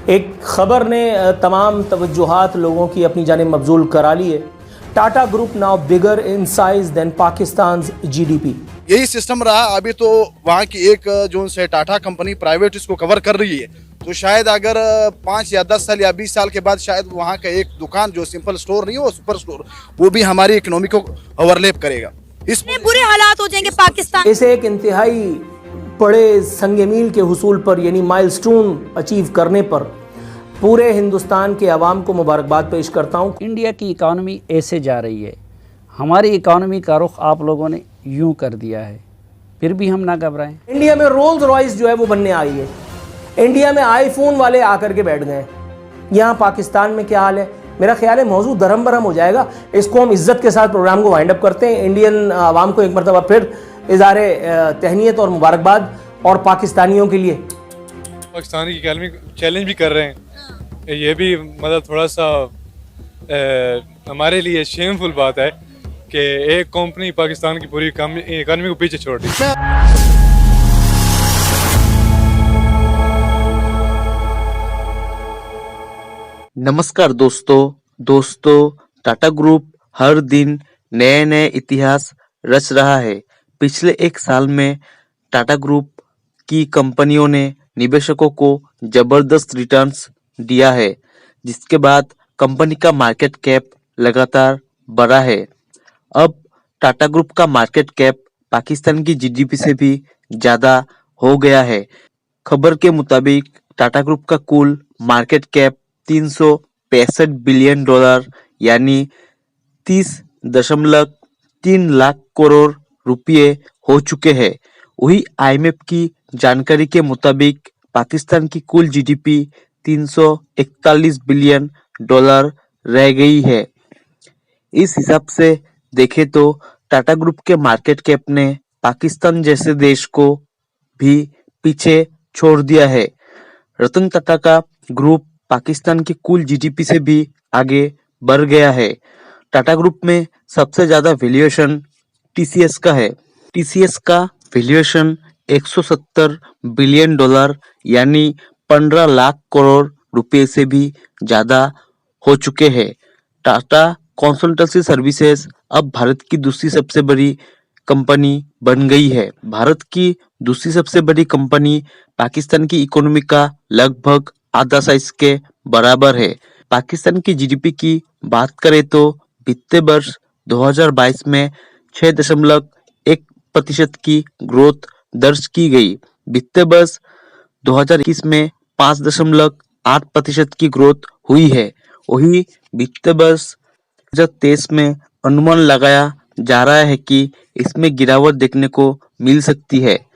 एक खबर ने तमाम तवज्जुहात लोगों की अपनी जानिब मबजूल करा ली है। Tata group now bigger in size than Pakistan GDP। यही सिस्टम रहा। अभी तो वहाँ की एक जो से टाटा कंपनी प्राइवेट इसको कवर कर रही है, तो शायद अगर 5 या 10 साल या 20 साल के बाद शायद वहाँ का एक दुकान जो सिंपल स्टोर नहीं हो, सुपर स्टोर, वो भी हमारी इकोनॉमी को ओवरलैप करेगा। इसमें बुरे हालात हो जाएंगे पाकिस्तान। इसे एक इंतहाई बड़े संग मील के हुसूल पर यानी माइलस्टोन अचीव करने पर पूरे हिंदुस्तान के अवाम को मुबारकबाद पेश करता हूँ। इंडिया की इकानमी ऐसे जा रही है, हमारी इकानमी का रुख आप लोगों ने यूं कर दिया है, फिर भी हम ना घबराएं। इंडिया में रोल्स रॉयस जो है वो बनने आई है। इंडिया में आईफोन वाले आकर के बैठ गए। यहाँ पाकिस्तान में क्या हाल है? मेरा ख्याल है मौजू दरम बरम हो जाएगा। इसको हम इज्जत के साथ प्रोग्राम को वाइंड अप करते हैं। इंडियन आवाम को एक मरतबा फिर इज़हारे तहनीत और मुबारकबाद, और पाकिस्तानियों के लिए पाकिस्तान की इकानमी चैलेंज भी कर रहे हैं। ये भी मतलब थोड़ा सा हमारे लिए शेमफुल बात है कि एक कंपनी पाकिस्तान की पूरी इकानमी को पीछे छोड़ दी। नमस्कार दोस्तों, टाटा ग्रुप हर दिन नए नए इतिहास रच रहा है। पिछले एक साल में टाटा ग्रुप की कंपनियों ने निवेशकों को जबरदस्त रिटर्न्स दिया है, जिसके बाद कंपनी का मार्केट कैप लगातार बढ़ा है। अब टाटा ग्रुप का मार्केट कैप पाकिस्तान की GDP से भी ज्यादा हो गया है। खबर के मुताबिक टाटा ग्रुप का कुल मार्केट कैप 365 बिलियन डॉलर यानी 30.3 लाख करोड़ रुपये हो चुके हैं। वही IMF की जानकारी के मुताबिक पाकिस्तान की कुल GDP 341 बिलियन डॉलर रह गई है। इस हिसाब से देखें तो टाटा ग्रुप के मार्केट कैप ने पाकिस्तान जैसे देश को भी पीछे छोड़ दिया है। रतन टाटा का ग्रुप पाकिस्तान की कुल GDP से भी आगे बढ़ गया है। टाटा ग्रुप में सबसे ज्यादा वैल्यूएशन TCS का है। TCS का वैल्यूएशन 170 बिलियन डॉलर यानी 15 लाख करोड़ रुपए से भी ज्यादा हो चुके हैं। टाटा कंसल्टेंसी सर्विसेज अब भारत की दूसरी सबसे बड़ी कंपनी बन गई है। भारत की दूसरी सबसे बड़ी कंपनी पाकिस्तान की इकोनॉमी का लगभग आधा साइज के बराबर है। पाकिस्तान की GDP की बात करें तो वित्तीय वर्ष 2022 में 6.1% की ग्रोथ दर्ज की गई। वित्तीय वर्ष 2021 में 5.8% की ग्रोथ हुई है। वही वित्तीय वर्ष 2023 में अनुमान लगाया जा रहा है कि इसमें गिरावट देखने को मिल सकती है।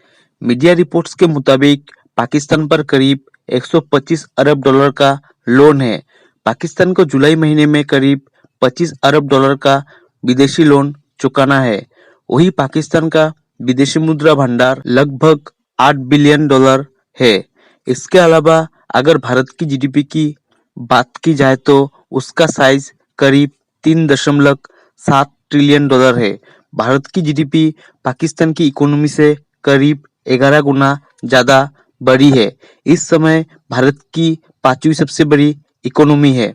मीडिया रिपोर्ट्स के मुताबिक पाकिस्तान पर करीब 125 अरब डॉलर का लोन है। पाकिस्तान को जुलाई महीने में करीब 25 अरब डॉलर का विदेशी लोन चुकाना है। वही पाकिस्तान का विदेशी मुद्रा भंडार लगभग 8 बिलियन डॉलर है। इसके अलावा अगर भारत की GDP की बात की जाए तो उसका साइज करीब 3.7 ट्रिलियन डॉलर है। भारत की GDP पाकिस्तान की इकोनॉमी से करीब 11 गुना ज्यादा बड़ी है। इस समय भारत की 5वीं सबसे बड़ी इकोनॉमी है।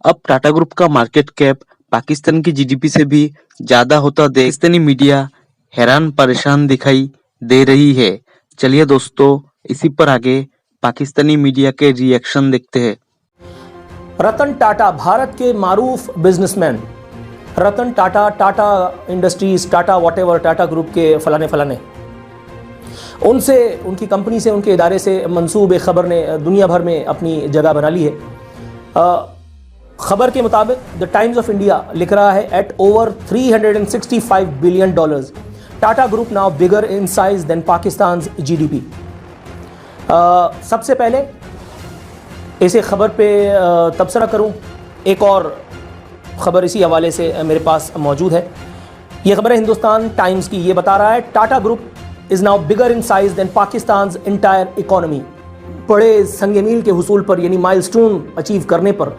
अब टाटा ग्रुप का मार्केट कैप पाकिस्तान की GDP से भी ज्यादा होता देख पाकिस्तानी मीडिया हैरान परेशान दिखाई दे रही है। चलिए दोस्तों, इसी पर आगे पाकिस्तानी मीडिया के रिएक्शन देखते हैं। रतन टाटा भारत के मारूफ businessman Ratan Tata, Tata Industries, Tata whatever, Tata group के फलाने उनसे, उनकी कंपनी से, उनके इदारे से मंसूब एक खबर ने दुनिया भर में अपनी जगह बना ली है। खबर के मुताबिक द टाइम्स ऑफ इंडिया लिख रहा है at over 365 billion dollars Tata group now bigger in size than Pakistan GDP। सबसे पहले इसे खबर पे तबसरा करूं, एक और खबर इसी हवाले से मेरे पास मौजूद है। यह खबर है हिंदुस्तान टाइम्स की। ये बता रहा है Tata group is now bigger in size than Pakistan entire economy. बड़े संग मील के हुसूल पर यानी माइलस्टोन अचीव करने पर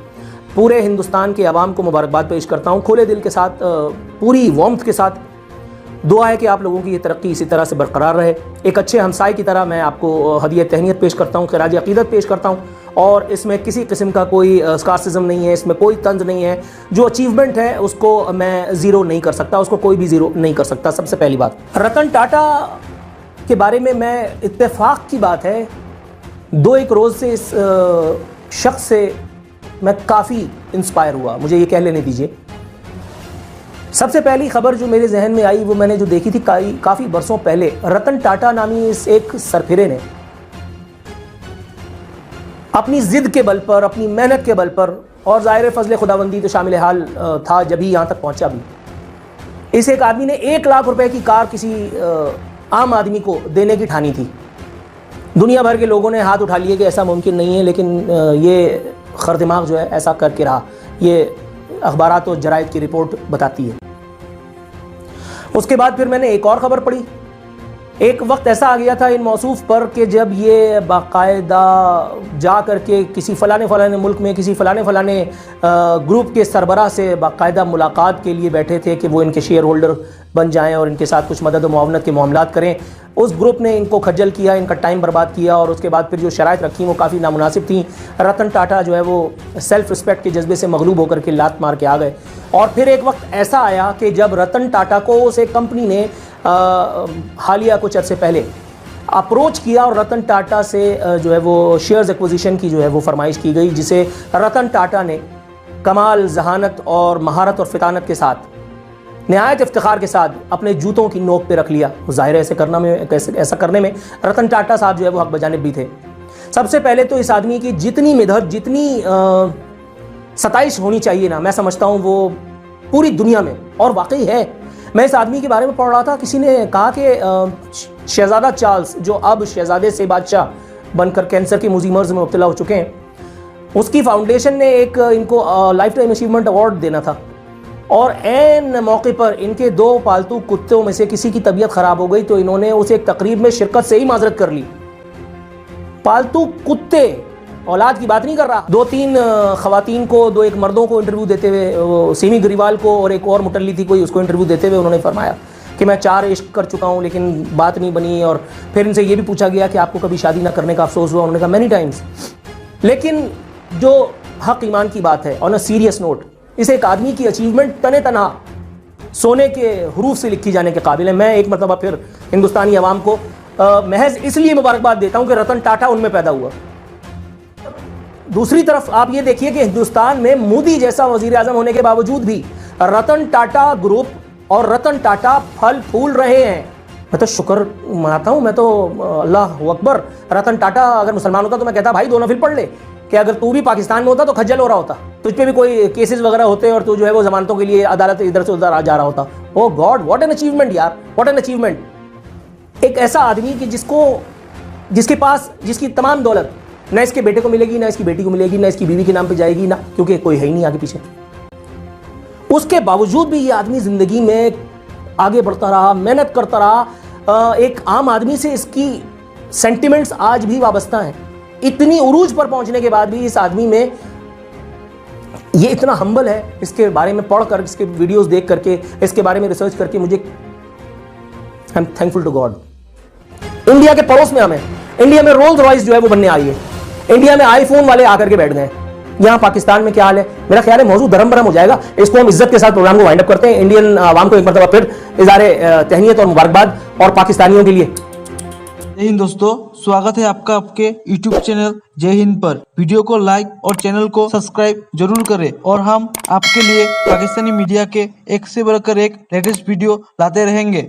पूरे हिंदुस्तान के अवाम को मुबारकबाद पेश करता हूँ। खुले दिल के साथ, पूरी वार्मथ के साथ दुआ है कि आप लोगों की ये तरक्की इसी तरह से बरकरार रहे। एक अच्छे हमसाए की तरह मैं आपको हदिया तहनीत पेश करता हूँ, खिराज अकीदत पेश करता हूँ, और इसमें किसी किस्म का कोई स्कार्सिज्म नहीं है, इसमें कोई तंज नहीं है। जो अचीवमेंट है उसको मैं ज़ीरो नहीं कर सकता, उसको कोई भी ज़ीरो नहीं कर सकता। सबसे पहली बात, रतन टाटा के बारे में मैं इत्तेफाक की बात है 2-1 रोज़ से इस शख्स से मैं काफ़ी इंस्पायर हुआ, मुझे ये कह लेने दीजिए। सबसे पहली खबर जो मेरे जहन में आई वो मैंने जो देखी थी काफ़ी बरसों पहले, रतन टाटा नामी इस एक सरफिरे ने अपनी ज़िद के बल पर, अपनी मेहनत के बल पर, और ज़ाहिर फजल खुदाबंदी तो शामिल हाल था जब ही यहाँ तक पहुँचा भी, इस एक आदमी ने 1 लाख रुपए की कार किसी आम आदमी को देने की ठानी थी। दुनिया भर के लोगों ने हाथ उठा लिए कि ऐसा मुमकिन नहीं है, लेकिन ये खर दिमाग जो है ऐसा करके रहा। ये अखबारात और जराइद की रिपोर्ट बताती है। उसके बाद फिर मैंने एक और ख़बर पढ़ी। एक वक्त ऐसा आ गया था इन मौसूफ पर कि जब ये बाकायदा जा कर के किसी फ़लाने मुल्क में किसी फ़लाने ग्रुप के सरबराह से बाकायदा मुलाकात के लिए बैठे थे कि वो इनके शेयर होल्डर बन जाएं और इनके साथ कुछ मदद और मुआवनत के मामलात करें। उस ग्रुप ने इनको खज्जल किया, इनका टाइम बर्बाद किया, और उसके बाद फिर जो शराइत रखी वो काफ़ी नामुनासिब थी। रतन टाटा जो है वो सेल्फ़ रिस्पेक्ट के जज्बे से मगलूब होकर के लात मार के आ गए। और फिर एक वक्त ऐसा आया कि जब रतन टाटा को उस एक कंपनी ने हालिया कुछ अर्से पहले अप्रोच किया और रतन टाटा से जो है वो शेयर्स एक्विजिशन की जो है वो फरमाइश की गई, जिसे रतन टाटा ने कमाल जहानत और महारत और फितानत के साथ, नहायत इफ्तिखार के साथ अपने जूतों की नोक पे रख लिया। ज़ाहिर है ऐसा करने में रतन टाटा साहब जो है वो हक बजानिब भी थे। सबसे पहले तो इस आदमी की जितनी मिदहत, जितनी सताइश होनी चाहिए ना, मैं समझता हूँ वो पूरी दुनिया में, और वाकई है। मैं इस आदमी के बारे में पढ़ रहा था, किसी ने कहा कि शहजादा चार्ल्स जो अब शहजादे से बादशाह बनकर कैंसर के मुज़ी मर्ज़ में मुब्तला हो चुके हैं, उसकी फाउंडेशन ने एक इनको लाइफ टाइम अचीवमेंट अवार्ड देना था, और ऐन मौके पर इनके 2 पालतू कुत्तों में से किसी की तबीयत ख़राब हो गई तो इन्होंने उस एक तकरीब में शिरकत से ही माजरत कर ली। पालतू कुत्ते, औलाद की बात नहीं कर रहा। 2-3 ख़वातीन को, 2-1 मर्दों को इंटरव्यू देते हुए, सिमी ग्रीवाल को और एक और मुटल्ली थी कोई, उसको इंटरव्यू देते हुए उन्होंने फरमाया कि मैं 4 इश्क कर चुका हूँ लेकिन बात नहीं बनी। और फिर इनसे ये भी पूछा गया कि आपको कभी शादी ना करने का अफसोस हुआ? उन्होंने कहा मैनी टाइम्स। लेकिन जो हक ईमान की बात है, ऑन अ सीरियस नोट, इस एक आदमी की अचीवमेंट तने तना सोने के हरूफ से लिखी जाने के काबिल है। मैं एक मरतबा फिर हिंदुस्तानी अवाम को महज इसलिए मुबारकबाद देता हूँ कि रतन टाटा उनमें पैदा हुआ। दूसरी तरफ आप ये देखिए कि हिंदुस्तान में मोदी जैसा वजीर आजम होने के बावजूद भी रतन टाटा ग्रुप और रतन टाटा फल फूल रहे हैं। मैं तो शुक्र मनाता हूँ, मैं तो अल्लाह अकबर। रतन टाटा अगर मुसलमान होता तो मैं कहता भाई 2 नफिल पढ़ ले, कि अगर तू भी पाकिस्तान में होता तो खज्जल हो रहा होता, तुझ पे भी कोई केसेस वगैरह होते और तू जो है वो जमानतों के लिए अदालत इधर से उधर आ जा रहा होता। ओ गॉड, व्हाट एन अचीवमेंट यार, व्हाट एन अचीवमेंट। एक ऐसा आदमी कि जिसके पास जिसकी तमाम दौलत ना इसके बेटे को मिलेगी, ना इसकी बेटी को मिलेगी, ना इसकी बीवी के नाम पे जाएगी, ना, क्योंकि कोई है ही नहीं आगे पीछे। उसके बावजूद भी ये आदमी जिंदगी में आगे बढ़ता रहा, मेहनत करता रहा। एक आम आदमी से इसकी सेंटिमेंट्स आज भी वाबस्ता हैं। इतनी उरूज पर पहुंचने के बाद भी इस आदमी में ये इतना हम्बल है। इसके बारे में पढ़कर, इसके वीडियोस देख करके, इसके बारे में रिसर्च करके मुझे I am thankful to God. India के पड़ोस में हमें, इंडिया में रोल्स रॉयस जो है वो बनने आई है, इंडिया में आईफोन वाले आकर के बैठ गए। यहाँ पाकिस्तान में क्या हाल है? मेरा ख्याल है मौजूद धर्म भरम हो जाएगा। इसको हम इज्जत के साथ प्रोग्राम को वाइंड अप करते हैं। इंडियन आवाम को एक मरतबा फिर इज़हारे तहनीत और मुबारकबाद, और पाकिस्तानियों के लिए जय हिंद दोस्तों, स्वागत है आपका आपके YouTube चैनल जय हिंद पर। वीडियो को लाइक और चैनल को सब्सक्राइब जरूर करें, और हम आपके लिए पाकिस्तानी मीडिया के एक से बढ़कर एक लेटेस्ट वीडियो लाते रहेंगे।